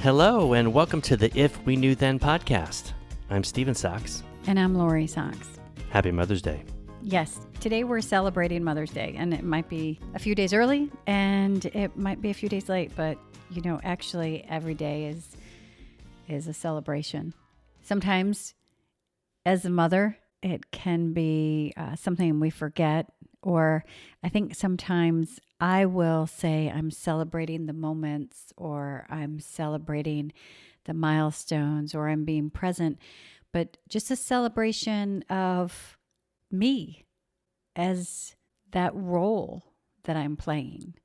Hello, and welcome to the If We Knew Then podcast. I'm Steven Sachs. And I'm Lori Sachs. Happy Mother's Day. Yes, today we're celebrating Mother's Day, and it might be a few days early, and it might be a few days late, but actually every day is a celebration. Sometimes, as a mother, it can be something we forget, or I think sometimes I will say I'm celebrating the moments, or I'm celebrating the milestones, or I'm being present, but just a celebration of me as that role that I'm playing.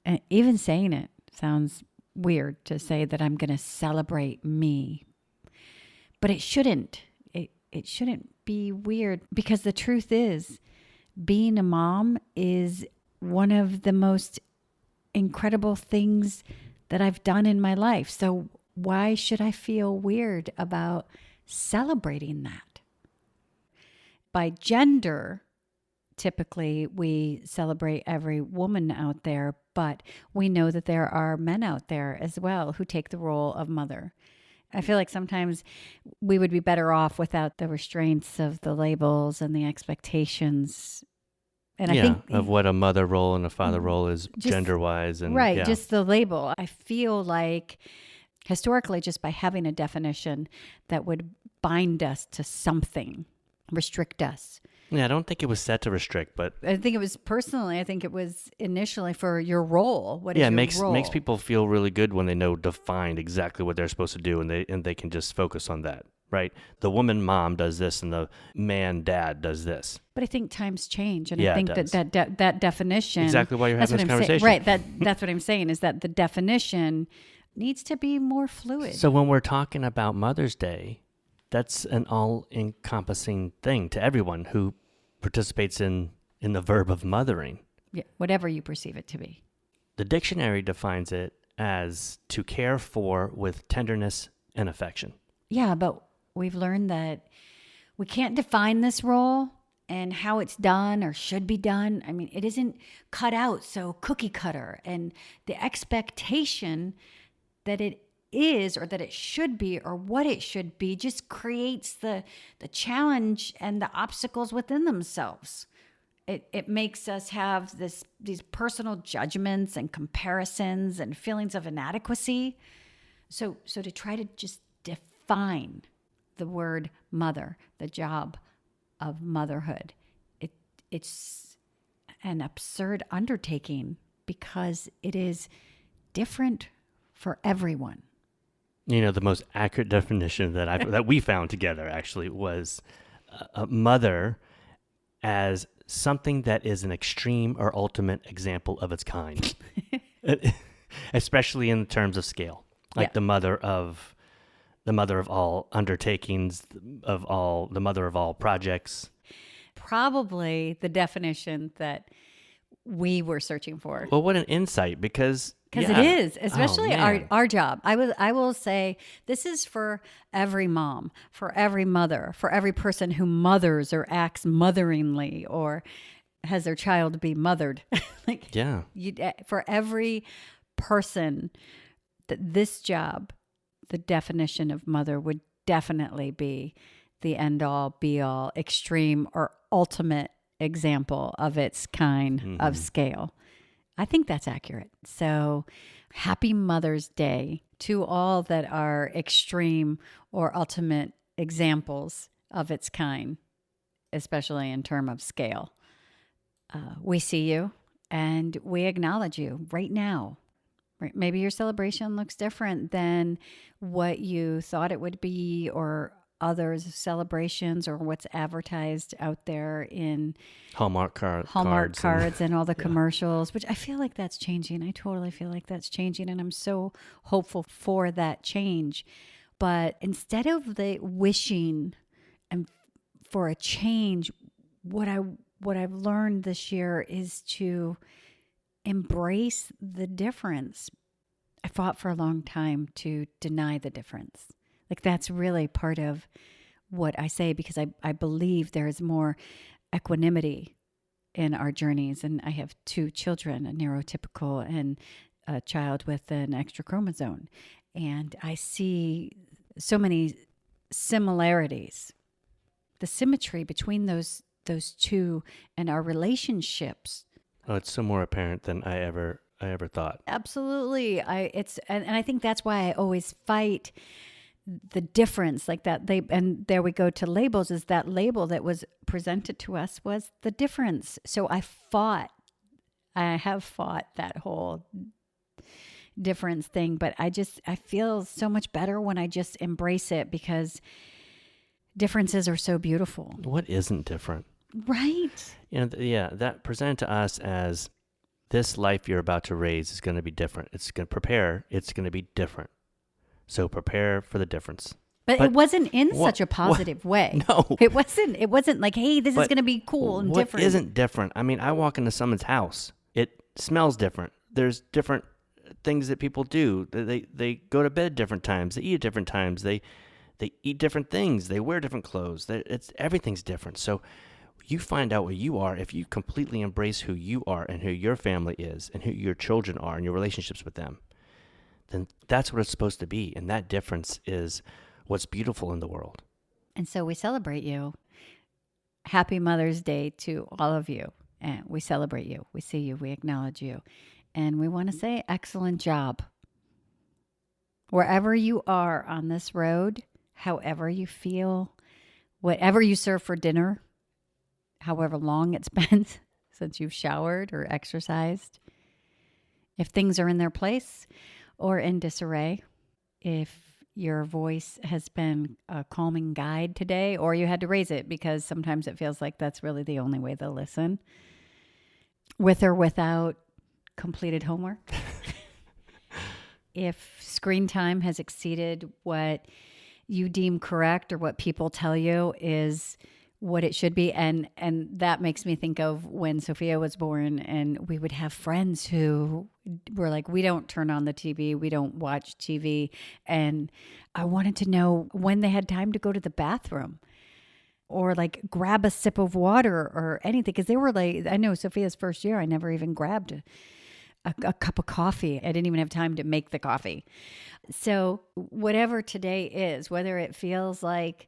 And even saying it sounds weird, to say that I'm going to celebrate me, but it shouldn't. It shouldn't be weird, because the truth is, being a mom is one of the most incredible things that I've done in my life. So why should I feel weird about celebrating that? By gender, typically we celebrate every woman out there, but we know that there are men out there as well who take the role of mother. I feel like sometimes we would be better off without the restraints of the labels and the expectations. And I think of what a mother role and a father role is gender-wise. And right, just the label. I feel like historically, just by having a definition that would bind us to something, restrict us. Yeah, I don't think it was set to restrict, but I think it was initially for your role. What is your role? Makes people feel really good when they know defined exactly what they're supposed to do, and they can just focus on that, right? The woman mom does this, and the man dad does this. But I think times change, and Yeah, I think that definition. Exactly why you're having this conversation, right? That's what I'm saying, is that the definition needs to be more fluid. So when we're talking about Mother's Day, that's an all-encompassing thing to everyone who participates in the verb of mothering. Yeah, whatever you perceive it to be. The dictionary defines it as to care for with tenderness and affection. Yeah, but we've learned that we can't define this role and how it's done or should be done. I mean, it isn't cut out so cookie cutter, and the expectation that it is, or that it should be, or what it should be, just creates the challenge and the obstacles within themselves. It makes us have these personal judgments and comparisons and feelings of inadequacy. So to try to just define the word mother, the job of motherhood, it's an absurd undertaking, because it is different for everyone. The most accurate definition that we found together actually was a mother as something that is an extreme or ultimate example of its kind, especially in terms of scale, like the mother of all undertakings, the mother of all projects. Probably the definition that we were searching for. Well, what an insight, because it is, especially our job. I will say this is for every mom, for every mother, for every person who mothers or acts motheringly or has their child be mothered. For every person, this job, the definition of mother would definitely be the end all, be all, extreme or ultimate example of its kind of scale. I think that's accurate. So happy Mother's Day to all that are extreme or ultimate examples of its kind, especially in terms of scale. We see you and we acknowledge you right now. Right? Maybe your celebration looks different than what you thought it would be, or others' celebrations, or what's advertised out there in Hallmark cards and all the commercials, which I feel like that's changing. I totally feel like that's changing, and I'm so hopeful for that change. But instead of the wishing and for a change, what I've learned this year is to embrace the difference. I fought for a long time to deny the difference. Like, that's really part of what I say, because I believe there is more equanimity in our journeys. And I have 2 children, a neurotypical and a child with an extra chromosome. And I see so many similarities, the symmetry between those two and our relationships. Oh, it's so more apparent than I ever thought. Absolutely. And I think that's why I always fight the difference, like that they, and there we go to labels, is that label that was presented to us was the difference. So I have fought that whole difference thing, but I feel so much better when I just embrace it, because differences are so beautiful. What isn't different? Right. Yeah, that presented to us as this life you're about to raise is going to be different. It's going to prepare. It's going to be different. So prepare for the difference. But it wasn't in such a positive way. No. It wasn't like, hey, this is going to be cool and different. What isn't different? I mean, I walk into someone's house. It smells different. There's different things that people do. They go to bed at different times. They eat at different times. They eat different things. They wear different clothes. Everything's different. So you find out what you are if you completely embrace who you are and who your family is and who your children are and your relationships with them. Then that's what it's supposed to be. And that difference is what's beautiful in the world. And so we celebrate you. Happy Mother's Day to all of you. And we celebrate you. We see you. We acknowledge you. And we want to say excellent job. Wherever you are on this road, however you feel, whatever you serve for dinner, however long it's been since you've showered or exercised, if things are in their place or in disarray, if your voice has been a calming guide today, or you had to raise it because sometimes it feels like that's really the only way they'll listen, with or without completed homework. If screen time has exceeded what you deem correct or what people tell you is what it should be. And that makes me think of when Sophia was born, and we would have friends who were like, we don't turn on the TV. We don't watch TV. And I wanted to know when they had time to go to the bathroom or like grab a sip of water or anything. Cause they were like, I know Sophia's first year, I never even grabbed a cup of coffee. I didn't even have time to make the coffee. So whatever today is, whether it feels like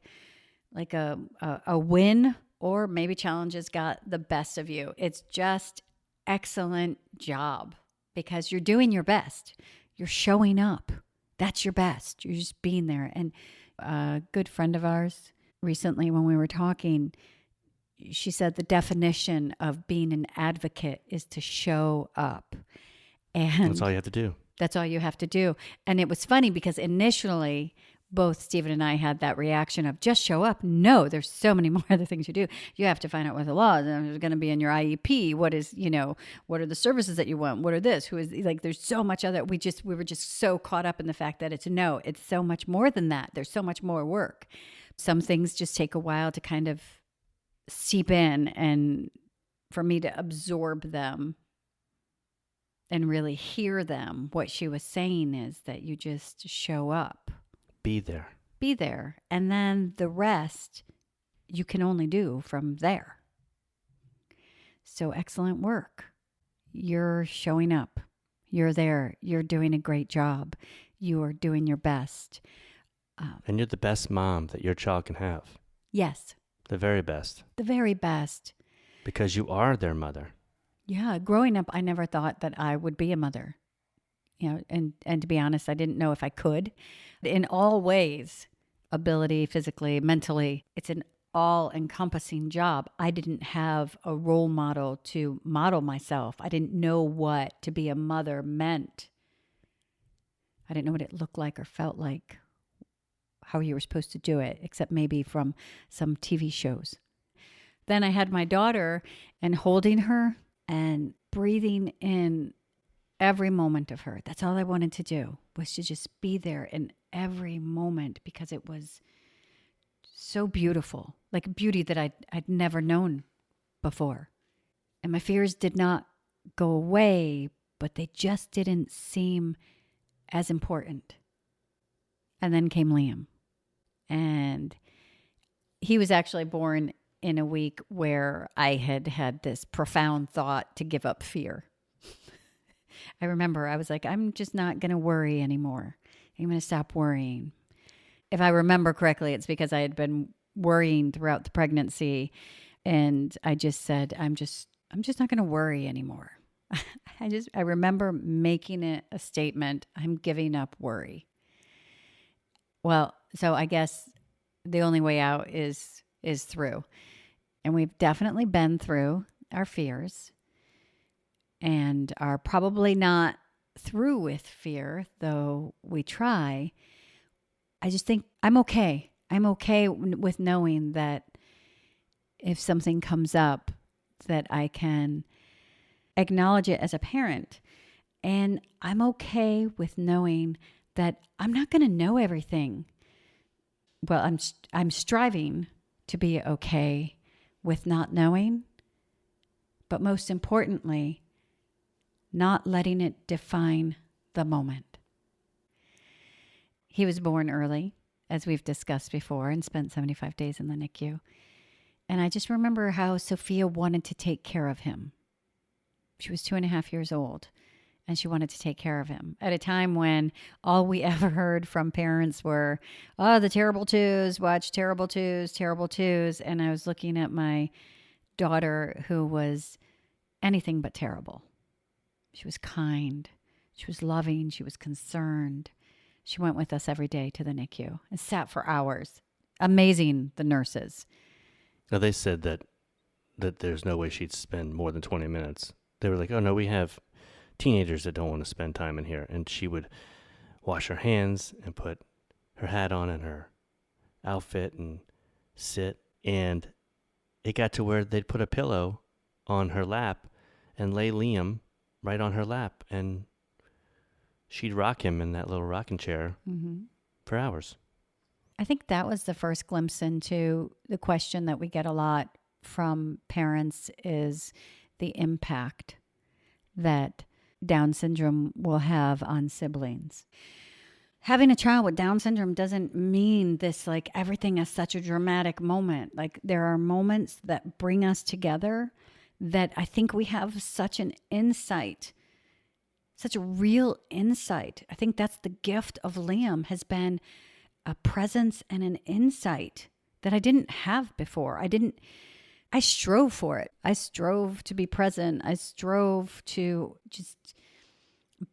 a win or maybe challenges got the best of you, it's just excellent job, because you're doing your best. You're showing up. That's your best. You're just being there. And a good friend of ours recently, when we were talking, she said the definition of being an advocate is to show up. And that's all you have to do. That's all you have to do. And it was funny because initially both Stephen and I had that reaction of just show up. No, there's so many more other things you do. You have to find out what the law is going to be in your IEP. What is, what are the services that you want? What are this? Who is, like, there's so much other, we were just so caught up in the fact that it's so much more than that. There's so much more work. Some things just take a while to kind of seep in and for me to absorb them and really hear them. What she was saying is that you just show up. Be there. Be there. And then the rest you can only do from there. So excellent work. You're showing up. You're there. You're doing a great job. You are doing your best. And you're the best mom that your child can have. Yes. The very best. The very best. Because you are their mother. Yeah. Growing up, I never thought that I would be a mother. And to be honest, I didn't know if I could. In all ways, ability, physically, mentally, it's an all-encompassing job. I didn't have a role model to model myself. I didn't know what to be a mother meant. I didn't know what it looked like or felt like, how you were supposed to do it, except maybe from some TV shows. Then I had my daughter, and holding her and breathing in every moment of her. That's all I wanted to do, was to just be there in every moment, because it was so beautiful, like beauty that I'd never known before. And my fears did not go away, but they just didn't seem as important. And then came Liam. And he was actually born in a week where I had this profound thought to give up fear. I remember I was like, I'm just not going to worry anymore. I'm going to stop worrying. If I remember correctly, it's because I had been worrying throughout the pregnancy, and I just said, I'm just not going to worry anymore. I remember making it a statement. I'm giving up worry. Well, so I guess the only way out is through. And we've definitely been through our fears and are probably not through with fear, though we try. I just think I'm okay. I'm okay with knowing that if something comes up, that I can acknowledge it as a parent. And I'm okay with knowing that I'm not going to know everything. Well, I'm striving to be okay with not knowing, but most importantly, not letting it define the moment. He was born early, as we've discussed before, and spent 75 days in the NICU. And I just remember how Sophia wanted to take care of him. She was 2.5 years old, and she wanted to take care of him at a time when all we ever heard from parents were, oh, the terrible twos, watch terrible twos, terrible twos. And I was looking at my daughter, who was anything but terrible. She was kind. She was loving. She was concerned. She went with us every day to the NICU and sat for hours. Amazing, the nurses. Now, they said that there's no way she'd spend more than 20 minutes. They were like, oh, no, we have teenagers that don't want to spend time in here. And she would wash her hands and put her hat on and her outfit and sit. And it got to where they'd put a pillow on her lap and lay Liam right on her lap. And she'd rock him in that little rocking chair for hours. I think that was the first glimpse into the question that we get a lot from parents is the impact that Down syndrome will have on siblings. Having a child with Down syndrome doesn't mean this, like everything is such a dramatic moment. Like there are moments that bring us together that I think we have such an insight, such a real insight. I think that's the gift of Liam, has been a presence and an insight that I didn't have before. I strove for it. I strove to be present. I strove to just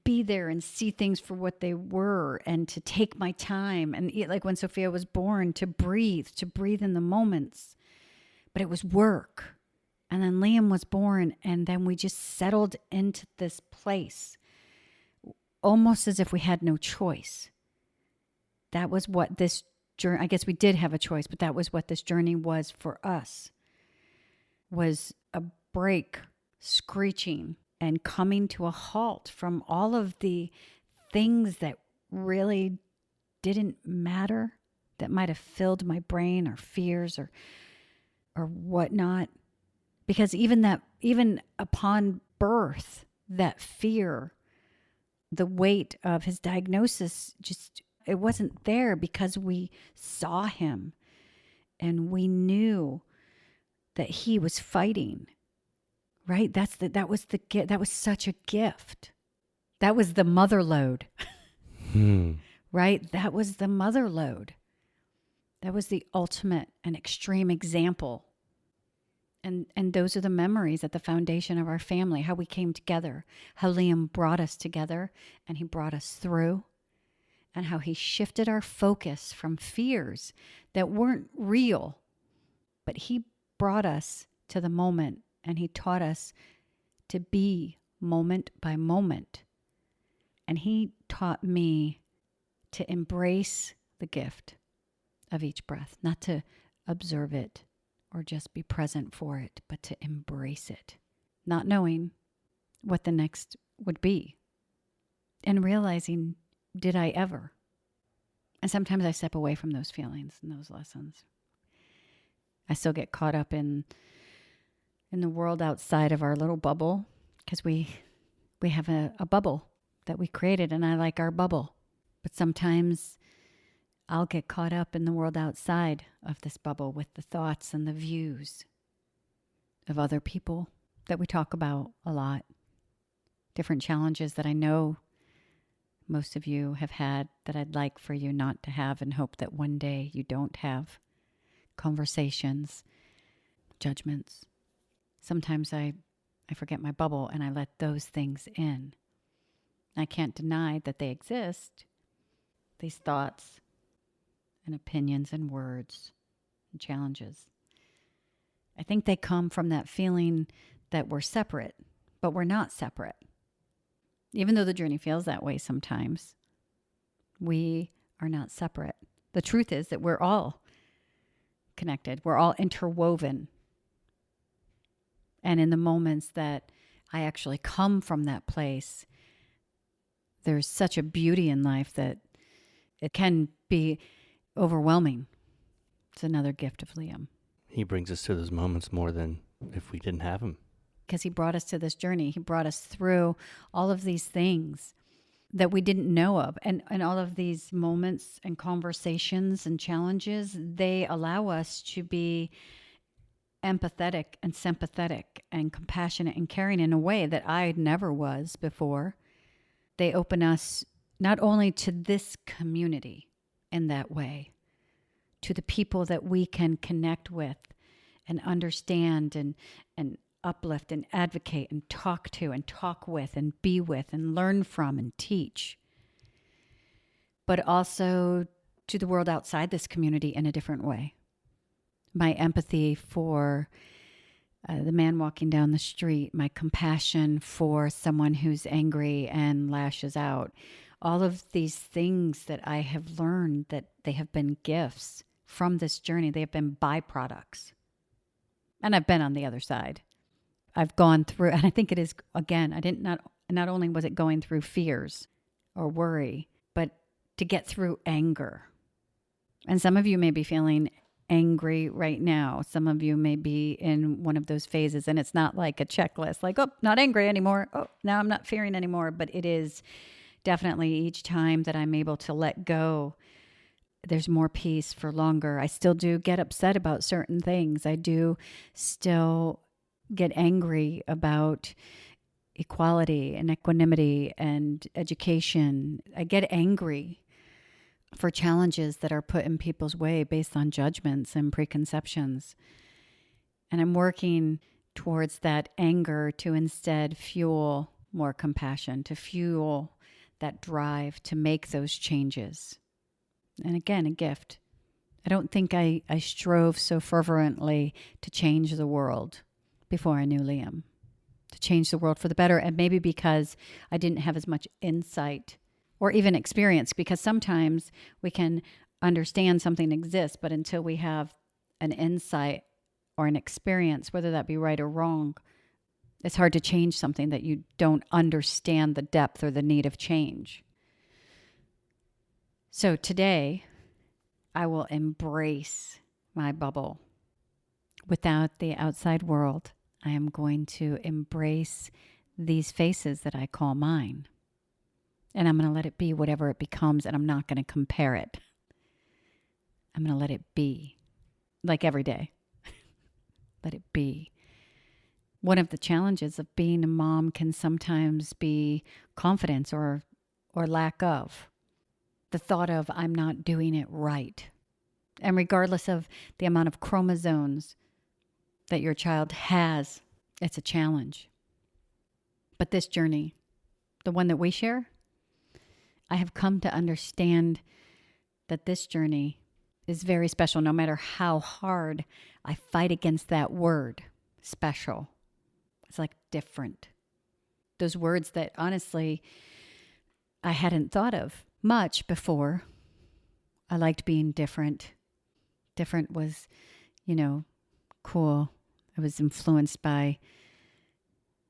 be there and see things for what they were and to take my time. And like when Sophia was born, to breathe in the moments. But it was work. And then Liam was born, and then we just settled into this place almost as if we had no choice. That was what this journey, I guess we did have a choice, but that was what this journey was for us, was a brake screeching and coming to a halt from all of the things that really didn't matter, that might have filled my brain, or fears or whatnot. Because even upon birth, that fear, the weight of his diagnosis, just it wasn't there, because we saw him and we knew that he was fighting. Right? That was such a gift. That was the mother load. Right? That was the mother load. That was the ultimate and extreme example. And those are the memories at the foundation of our family, how we came together, how Liam brought us together and he brought us through, and how he shifted our focus from fears that weren't real, but he brought us to the moment, and he taught us to be moment by moment. And he taught me to embrace the gift of each breath, not to observe it or just be present for it, but to embrace it, not knowing what the next would be, and realizing, did I ever? And sometimes I step away from those feelings and those lessons. I still get caught up in the world outside of our little bubble, because we have a bubble that we created, and I like our bubble. But sometimes I'll get caught up in the world outside of this bubble with the thoughts and the views of other people that we talk about a lot. different challenges that I know most of you have had that I'd like for you not to have and hope that one day you don't have. Conversations, judgments. Sometimes I forget my bubble and I let those things in. I can't deny that they exist, these thoughts and opinions and words and challenges. I think they come from that feeling that we're separate, but we're not separate. Even though the journey feels that way sometimes, we are not separate. The truth is that we're all connected. We're all interwoven. And in the moments that I actually come from that place, there's such a beauty in life that it can be overwhelming. It's another gift of Liam. He brings us to those moments more than if we didn't have him. Because he brought us to this journey. He brought us through all of these things that we didn't know of. And all of these moments and conversations and challenges, they allow us to be empathetic and sympathetic and compassionate and caring in a way that I never was before. They open us not only to this community in that way, to the people that we can connect with and understand and uplift and advocate and talk to and talk with and be with and learn from and teach, but also to the world outside this community in a different way. My empathy for the man walking down the street, my compassion for someone who's angry and lashes out, all of these things that I have learned that they have been gifts from this journey. They have been byproducts. And I've been on the other side. I've gone through, and I think it is, again, not only was it going through fears or worry, but to get through anger. And some of you may be feeling angry right now. Some of you may be in one of those phases, and it's not like a checklist, like, oh, not angry anymore. Oh, now I'm not fearing anymore. But it is definitely each time that I'm able to let go, there's more peace for longer. I still do get upset about certain things. I do still get angry about equality and equanimity and education. I get angry for challenges that are put in people's way based on judgments and preconceptions. And I'm working towards that anger to instead fuel more compassion, to fuel that drive to make those changes. And again, a gift. I don't think I strove so fervently to change the world before I knew Liam, to change the world for the better. And maybe because I didn't have as much insight or even experience, because sometimes we can understand something exists, but until we have an insight or an experience, whether that be right or wrong, it's hard to change something that you don't understand the depth or the need of change. So today, I will embrace my bubble. Without the outside world, I am going to embrace these faces that I call mine. And I'm going to let it be whatever it becomes, and I'm not going to compare it. I'm going to let it be, like every day. Let it be. One of the challenges of being a mom can sometimes be confidence or lack of. The thought of, I'm not doing it right. And regardless of the amount of chromosomes that your child has, it's a challenge. But this journey, the one that we share, I have come to understand that this journey is very special, no matter how hard I fight against that word, special. It's like different. Those words that honestly I hadn't thought of much before. I liked being different. Different was, cool. I was influenced by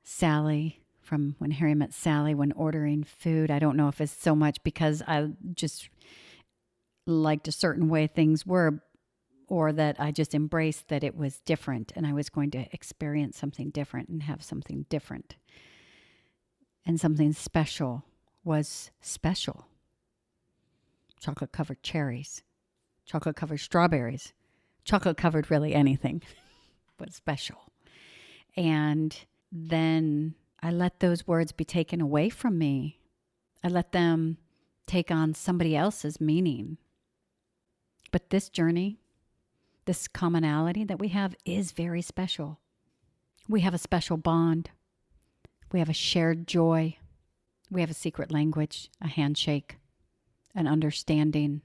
Sally from When Harry Met Sally when ordering food. I don't know if it's so much because I just liked a certain way things were, or that I just embraced that it was different and I was going to experience something different and have something different. And something special was special. Chocolate-covered cherries, chocolate-covered strawberries, chocolate-covered really anything, but special. And then I let those words be taken away from me. I let them take on somebody else's meaning. But this journey, this commonality that we have is very special. We have a special bond. We have a shared joy. We have a secret language, a handshake, an understanding.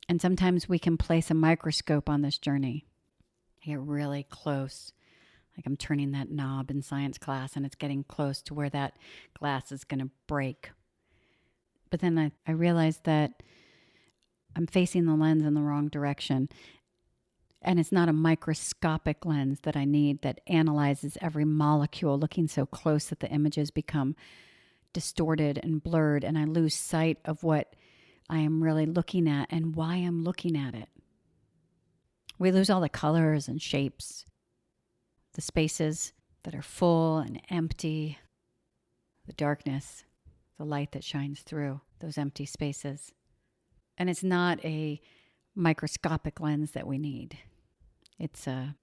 And sometimes we can place a microscope on this journey. Get really close. Like I'm turning that knob in science class and it's getting close to where that glass is going to break. But then I realized that I'm facing the lens in the wrong direction. And it's not a microscopic lens that I need that analyzes every molecule, looking so close that the images become distorted and blurred, and I lose sight of what I am really looking at and why I'm looking at it. We lose all the colors and shapes, the spaces that are full and empty, the darkness, the light that shines through those empty spaces. And it's not a microscopic lens that we need. It's a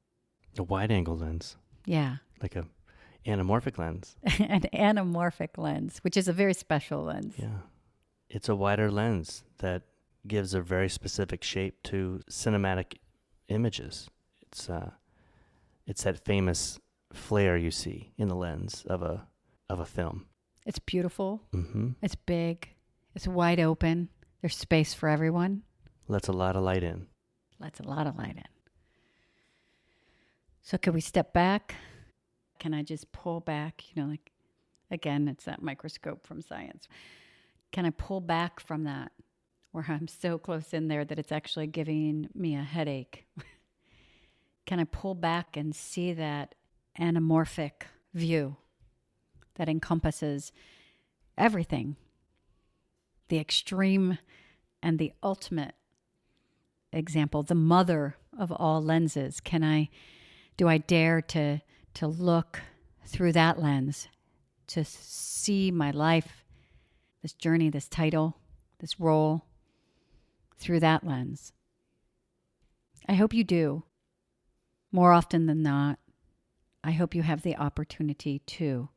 wide-angle lens. Yeah. Like a anamorphic lens. An anamorphic lens, which is a very special lens. Yeah. It's a wider lens that gives a very specific shape to cinematic images. It's that famous flare you see in the lens of a film. It's beautiful. Mm-hmm. It's big. It's wide open. There's space for everyone. Lets a lot of light in. Lets a lot of light in. So could we step back? Can I just pull back? Like, again, it's that microscope from science. Can I pull back from that where I'm so close in there that it's actually giving me a headache? Can I pull back and see that anamorphic view that encompasses everything? The extreme and the ultimate example, the mother of all lenses. Do I dare to look through that lens, to see my life, this journey, this title, this role, through that lens? I hope you do. More often than not, I hope you have the opportunity to.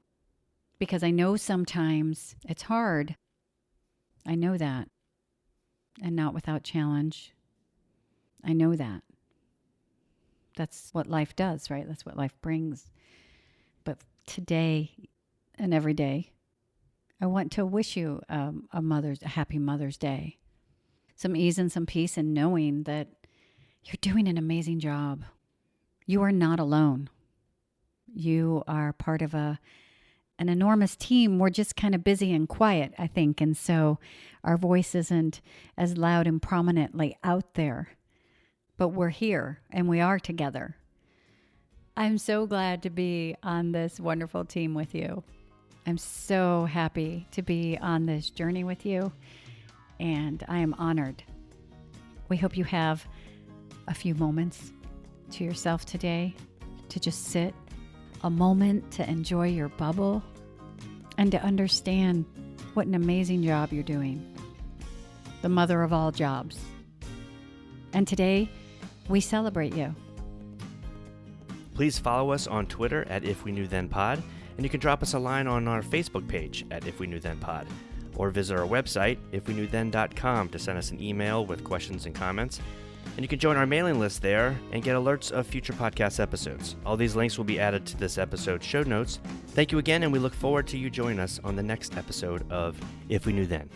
Because I know sometimes it's hard. I know that. And not without challenge. I know that. That's what life does, right? That's what life brings. But today and every day, I want to wish you a happy Mother's Day. Some ease and some peace in knowing that you're doing an amazing job. You are not alone. You are part of an enormous team. We're just kind of busy and quiet, I think. And so our voice isn't as loud and prominently out there. But we're here and we are together. I'm so glad to be on this wonderful team with you. I'm so happy to be on this journey with you, and I am honored. We hope you have a few moments to yourself today to just sit, a moment to enjoy your bubble, and to understand what an amazing job you're doing. The mother of all jobs. And today, we celebrate you. Please follow us on Twitter at If We Knew Then Pod, and you can drop us a line on our Facebook page at If We Knew Then Pod, or visit our website, ifweknewthen.com, to send us an email with questions and comments. And you can join our mailing list there and get alerts of future podcast episodes. All these links will be added to this episode's show notes. Thank you again, and we look forward to you joining us on the next episode of If We Knew Then.